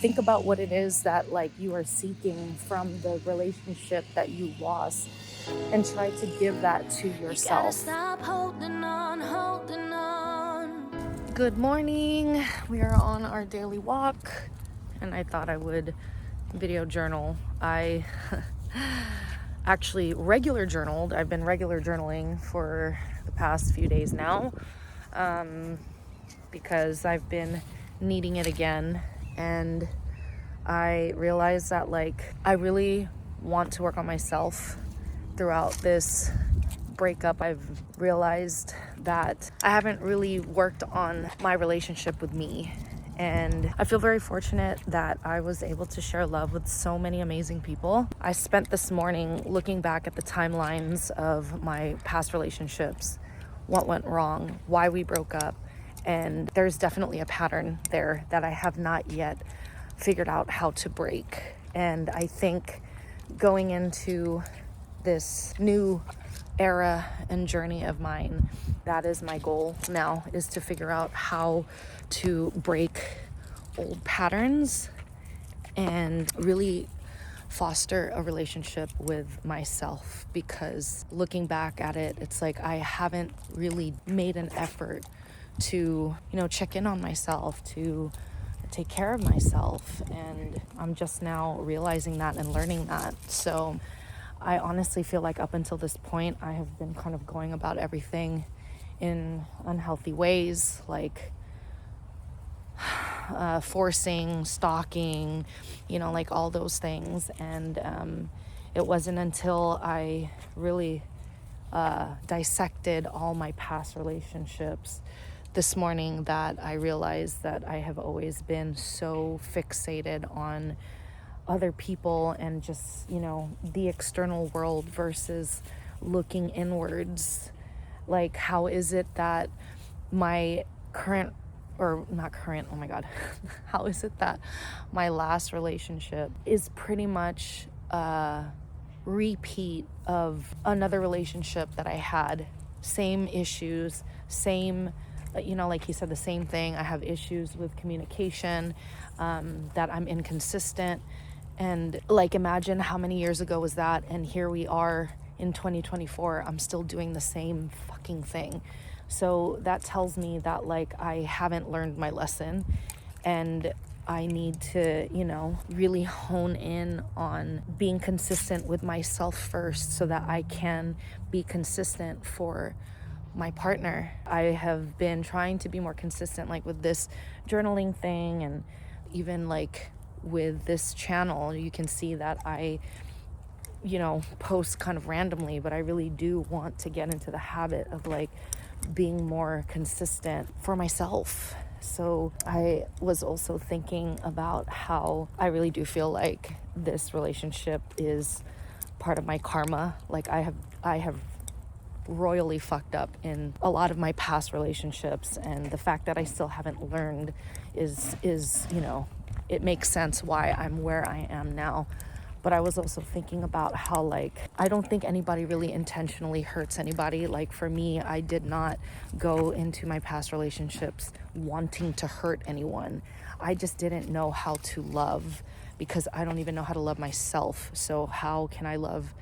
think about what it is that like you are seeking from the relationship that you lost and try to give that to You gotta yourself. stop holding on, holding on. Good morning. We are on our daily walk, and I thought I would video journal. I actually regular journaled. I've been regular journaling for the past few days now, because I've been needing it again, and I realized that like I really want to work on myself throughout this breakup. I've realized that I haven't really worked on my relationship with me. And I feel very fortunate that I was able to share love with so many amazing people. I spent this morning looking back at the timelines of my past relationships, what went wrong, why we broke up. And there's definitely a pattern there that I have not yet figured out how to break. And I think going into this new era and journey of mine, that is my goal now, is to figure out how to break old patterns and really foster a relationship with myself. Because looking back at it, it's like I haven't really made an effort to, check in on myself, to take care of myself. And I'm just now realizing that and learning that. So I honestly feel like up until this point, I have been kind of going about everything in unhealthy ways, like forcing, stalking, like all those things. And it wasn't until I really dissected all my past relationships this morning that I realized that I have always been so fixated on other people and just, the external world versus looking inwards. Like, how is it that my current, or not current, oh my God, how is it that my last relationship is pretty much a repeat of another relationship that I had? Same issues, same, like he said, the same thing. I have issues with communication, that I'm inconsistent. And like, imagine how many years ago was that? And here we are in 2024, I'm still doing the same fucking thing. So that tells me that like I haven't learned my lesson, and I need to, really hone in on being consistent with myself first so that I can be consistent for my partner. I have been trying to be more consistent, like with this journaling thing, and even like with this channel. You can see that I post kind of randomly, but I really do want to get into the habit of like being more consistent for myself. So I was also thinking about how I really do feel like this relationship is part of my karma. Like I have royally fucked up in a lot of my past relationships, and the fact that I still haven't learned is it makes sense why I'm where I am now. But I was also thinking about how like I don't think anybody really intentionally hurts anybody. Like for me, I did not go into my past relationships wanting to hurt anyone. I just didn't know how to love, because I don't even know how to love myself. So how can I love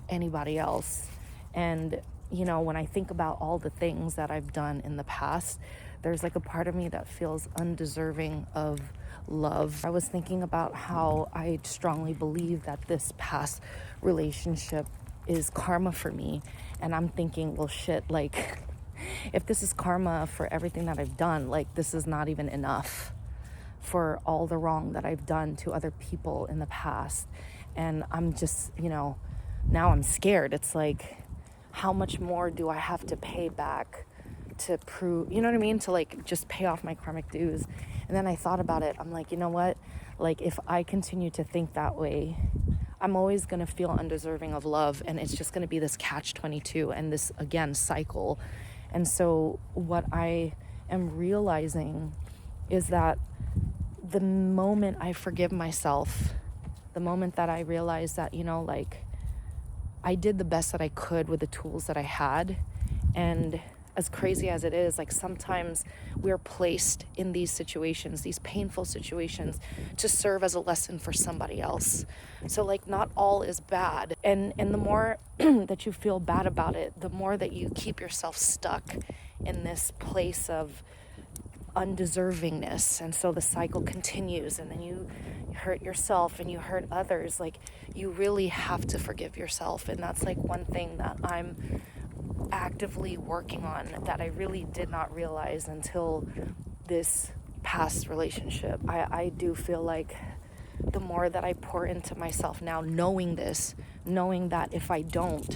anybody else? And when I think about all the things that I've done in the past, there's like a part of me that feels undeserving of love. I was thinking about how I strongly believe that this past relationship is karma for me. And I'm thinking, well, shit, like if this is karma for everything that I've done, like this is not even enough for all the wrong that I've done to other people in the past. And I'm just, now I'm scared. It's like, how much more do I have to pay back to prove, you know what I mean? To like just pay off my karmic dues. And then I thought about it. I'm like, you know what? Like if I continue to think that way, I'm always going to feel undeserving of love. And it's just going to be this catch-22 and this, again, cycle. And so what I am realizing is that the moment I forgive myself, the moment that I realize that, like I did the best that I could with the tools that I had, and as crazy as it is, like sometimes we're placed in these situations, these painful situations, to serve as a lesson for somebody else. So like not all is bad. And the more that you feel bad about it, the more that you keep yourself stuck in this place of undeservingness, and so the cycle continues, and then you hurt yourself and you hurt others. Like you really have to forgive yourself, and that's like one thing that I'm actively working on that I really did not realize until this past relationship. I do feel like the more that I pour into myself now, knowing this, knowing that if I don't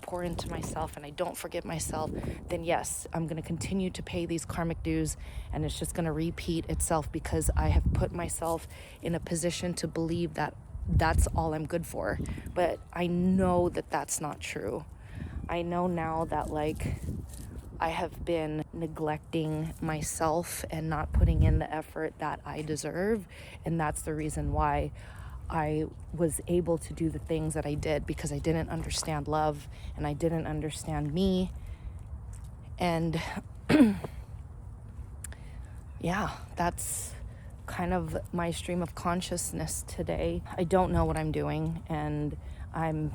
pour into myself and I don't forgive myself, then yes, I'm going to continue to pay these karmic dues, and it's just going to repeat itself because I have put myself in a position to believe that that's all I'm good for. But I know that that's not true. I know now that like I have been neglecting myself and not putting in the effort that I deserve. And that's the reason why I was able to do the things that I did, because I didn't understand love and I didn't understand me. And yeah, that's kind of my stream of consciousness today. I don't know what I'm doing, and I'm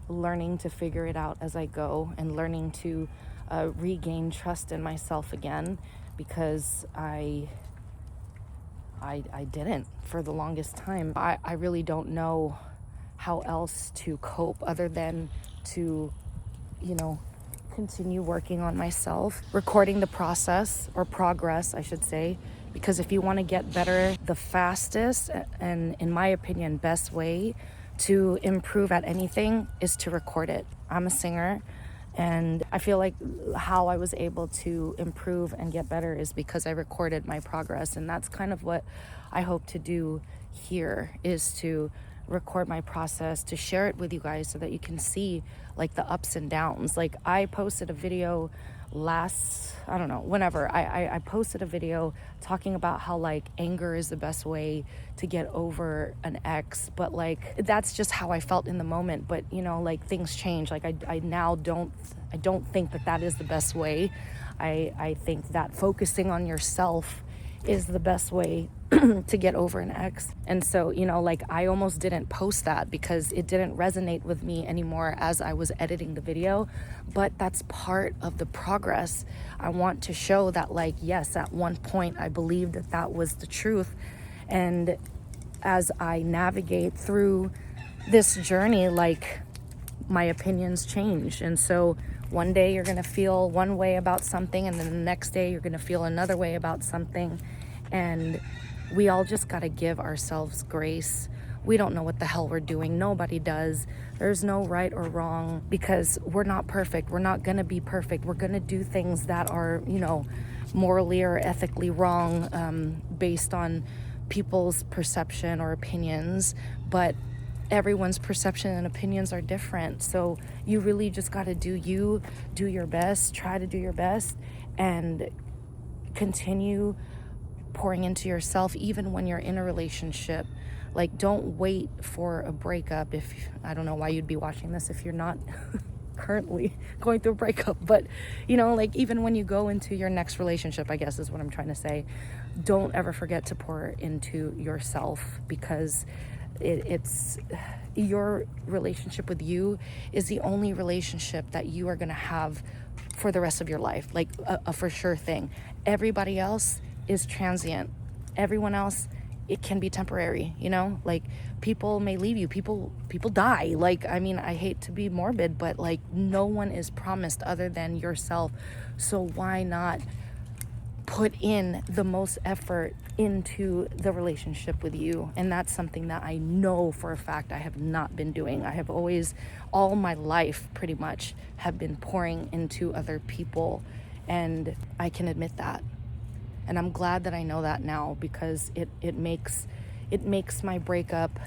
learning to figure it out as I go, and learning to regain trust in myself again, because I didn't for the longest time. I really don't know how else to cope other than to, continue working on myself, recording the process, or progress, I should say, because if you want to get better, the fastest and, in my opinion, best way to improve at anything is to record it. I'm a singer, and I feel like how I was able to improve and get better is because I recorded my progress. And that's kind of what I hope to do here, is to record my process, to share it with you guys so that you can see like the ups and downs. Like I posted a video whenever I posted a video talking about how like anger is the best way to get over an ex, but like that's just how I felt in the moment. But like things change. Like I now don't think that is the best way. I think that focusing on yourself is the best way to get over an ex. And so, like I almost didn't post that because it didn't resonate with me anymore as I was editing the video. But that's part of the progress. I want to show that like, yes, at one point I believed that was the truth. And as I navigate through this journey, like my opinions change. And so one day you're going to feel one way about something, and then the next day you're going to feel another way about something. And we all just got to give ourselves grace. We don't know what the hell we're doing. Nobody does. There's no right or wrong, because we're not perfect. We're not going to be perfect. We're going to do things that are, morally or ethically wrong, based on people's perception or opinions. But everyone's perception and opinions are different. So you really just got to do your best, try to do your best, and continue pouring into yourself even when you're in a relationship. Like don't wait for a breakup. I don't know why you'd be watching this if you're not currently going through a breakup, but like even when you go into your next relationship, I guess is what I'm trying to say, don't ever forget to pour into yourself, because it's your relationship with you is the only relationship that you are going to have for the rest of your life, like a for sure thing. Everybody else is transient. Everyone else, it can be temporary, like people may leave you, people die. Like, I mean, I hate to be morbid, but like no one is promised other than yourself. So why not put in the most effort into the relationship with you? And that's something that I know for a fact I have not been doing. I have always, all my life pretty much, have been pouring into other people, and I can admit that. And I'm glad that I know that now, because it makes my breakup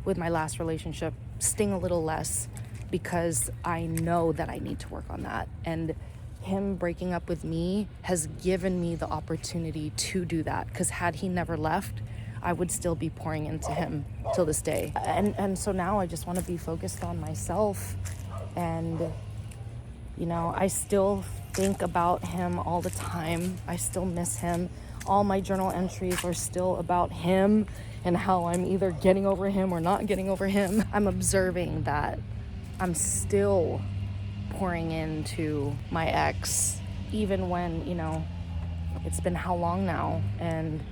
with my last relationship sting a little less, because I know that I need to work on that. And him breaking up with me has given me the opportunity to do that, because had he never left, I would still be pouring into him till this day. And so now I just want to be focused on myself. And I still think about him all the time. I still miss him. All my journal entries are still about him and how I'm either getting over him or not getting over him. I'm observing that I'm still pouring into my ex, even when, you know, it's been how long now? And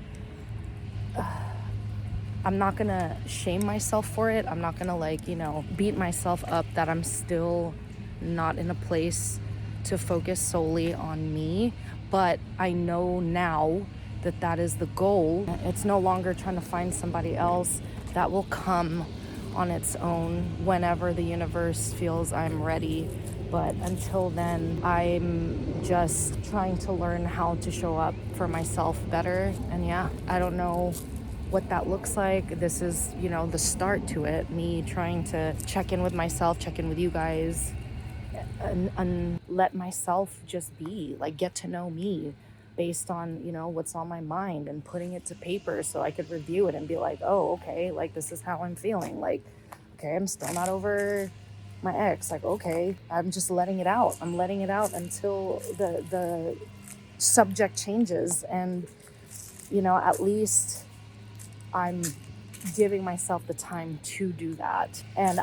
I'm not gonna shame myself for it. I'm not gonna, like, you know, beat myself up that I'm still not in a place to focus solely on me. But I know now that that is the goal. It's no longer trying to find somebody else. That will come on its own whenever the universe feels I'm ready. But until then, I'm just trying to learn how to show up for myself better. And yeah, I don't know what that looks like. This is, you know, the start to it. Me trying to check in with myself, check in with you guys, and let myself just be, like, get to know me based on, you know, what's on my mind, and putting it to paper so I could review it and be like, oh, okay, like, this is how I'm feeling. Like, okay, I'm still not over my ex. Like, okay, I'm just letting it out. I'm letting it out until the subject changes. And, you know, at least I'm giving myself the time to do that. And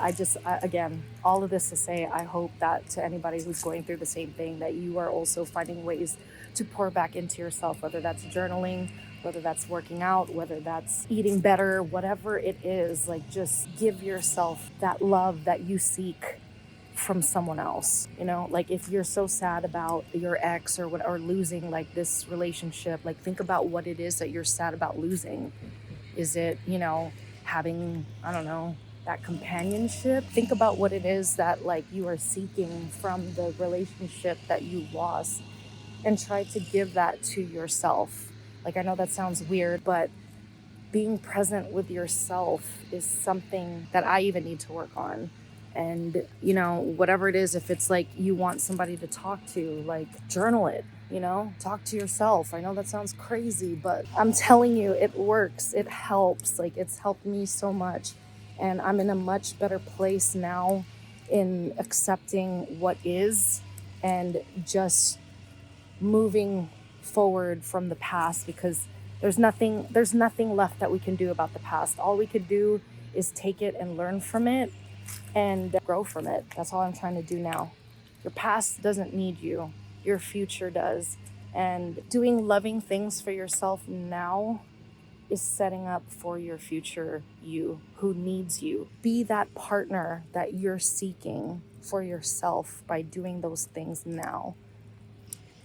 again, all of this to say, I hope that to anybody who's going through the same thing, that you are also finding ways to pour back into yourself, whether that's journaling, whether that's working out, whether that's eating better, whatever it is. Like, just give yourself that love that you seek from someone else. You know, like, if you're so sad about your ex or losing, like, this relationship, like, think about what it is that you're sad about losing. Is it, you know, having, I don't know, that companionship? Think about what it is that, like, you are seeking from the relationship that you lost, and try to give that to yourself. Like, I know that sounds weird, but being present with yourself is something that I even need to work on. And, you know, whatever it is, if it's like you want somebody to talk to, like, journal it, you know, talk to yourself. I know that sounds crazy, but I'm telling you, it works. It helps. Like, it's helped me so much. And I'm in a much better place now in accepting what is, and just moving forward from the past, because there's nothing left that we can do about the past. All we could do is take it and learn from it and grow from it. That's all I'm trying to do now. Your past doesn't need you. Your future does. And doing loving things for yourself now is setting up for your future you, who needs you. Be that partner that you're seeking for yourself by doing those things now.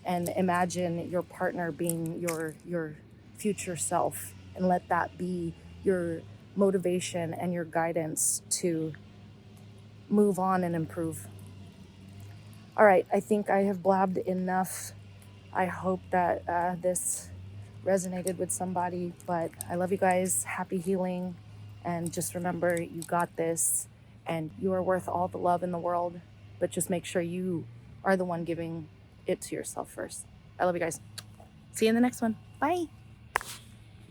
And imagine your partner being your future self, and let that be your motivation and your guidance to move on and improve. All right, I think I have blabbed enough. I hope that this resonated with somebody, but I love you guys. Happy healing. And just remember, you got this, and you are worth all the love in the world, but just make sure you are the one giving it to yourself first. I love you guys. See you in the next one. Bye.